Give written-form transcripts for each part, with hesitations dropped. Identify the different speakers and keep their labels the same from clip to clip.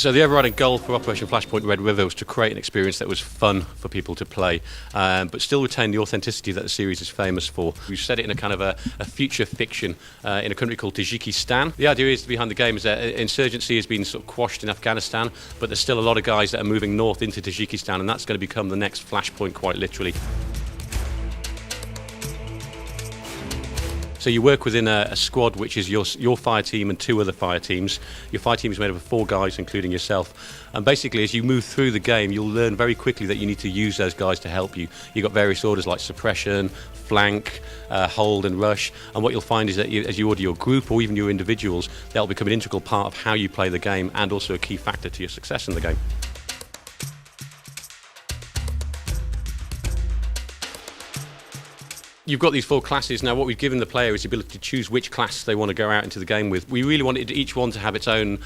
Speaker 1: So the overriding goal for Operation Flashpoint Red River was to create an experience that was fun for people to play, but still retain the authenticity that the series is famous for. We've set it in a kind of a future fiction in a country called Tajikistan. The idea is behind the game is that insurgency has been sort of quashed in Afghanistan, but there's still a lot of guys that are moving north into Tajikistan, and that's going to become the next Flashpoint quite literally. So you work within a squad which is your fire team and 2 other fire teams. Your fire team is made up of 4 guys, including yourself. And basically, as you move through the game, you'll learn very quickly that you need to use those guys to help you. You've got various orders like suppression, flank, hold and rush. And what you'll find is that as you order your group or even your individuals, they'll become an integral part of how you play the game and also a key factor to your success in the game. You've got these 4 classes. Now what we've given the player is the ability to choose which class they want to go out into the game with. We really wanted each one to have its own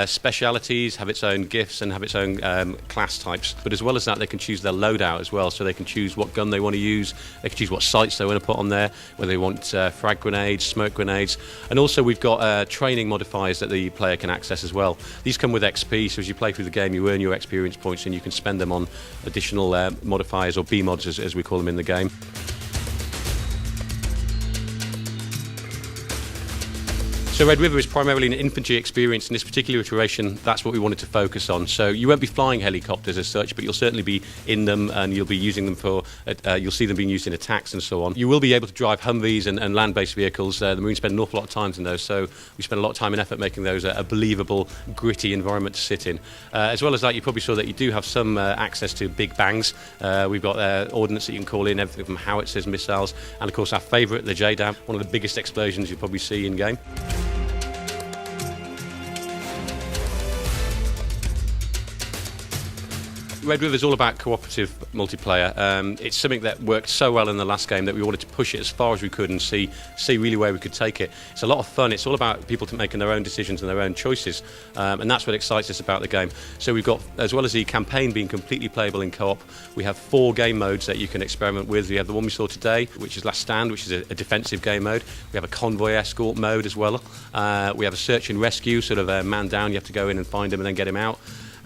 Speaker 1: specialities, have its own gifts and have its own class types. But as well as that, they can choose their loadout as well. So they can choose what gun they want to use, they can choose what sights they want to put on there, whether they want frag grenades, smoke grenades. And also we've got training modifiers that the player can access as well. These come with XP, so as you play through the game you earn your experience points and you can spend them on additional modifiers or B-mods as we call them in the game. So Red River is primarily an infantry experience. In this particular iteration, that's what we wanted to focus on. So you won't be flying helicopters as such, but you'll certainly be in them and you'll be using them for, you'll see them being used in attacks and so on. You will be able to drive Humvees and land-based vehicles. The Marines spend an awful lot of time in those, so we spend a lot of time and effort making those a believable, gritty environment to sit in. As well as that, you probably saw that you do have some access to big bangs. We've got ordnance that you can call in, everything from howitzers, missiles, and of course our favourite, the JDAM, one of the biggest explosions you'll probably see in-game. Red River is all about cooperative multiplayer. It's something that worked so well in the last game that we wanted to push it as far as we could and see really where we could take it. It's a lot of fun. It's all about people making their own decisions and their own choices, and that's what excites us about the game. So we've got, as well as the campaign being completely playable in co-op, we have 4 game modes that you can experiment with. We have the one we saw today, which is Last Stand, which is a defensive game mode. We have a convoy escort mode as well. We have a search and rescue, sort of a man down, you have to go in and find him and then get him out.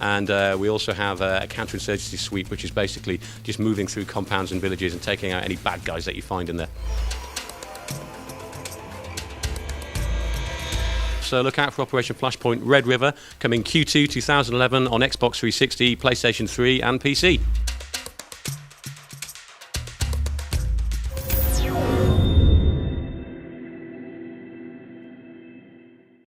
Speaker 1: And we also have a counterinsurgency sweep, which is basically just moving through compounds and villages and taking out any bad guys that you find in there. So look out for Operation Flashpoint Red River, coming Q2 2011 on Xbox 360, PlayStation 3 and PC.